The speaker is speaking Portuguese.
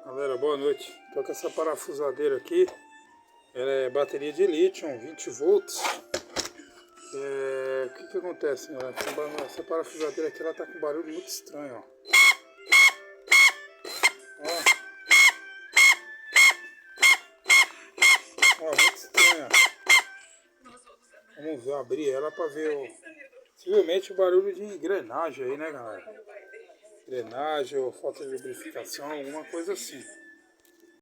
Galera, boa noite. Tô com essa parafusadeira aqui. Ela é bateria de lítio, 20 volts. O que acontece, galera? Essa parafusadeira aqui, ela tá com um barulho muito estranho, ó. Ó, muito estranho, ó. Vamos ver, abrir ela pra ver possivelmente o barulho de engrenagem aí, né, galera? Engrenagem ou falta de lubrificação, alguma coisa assim.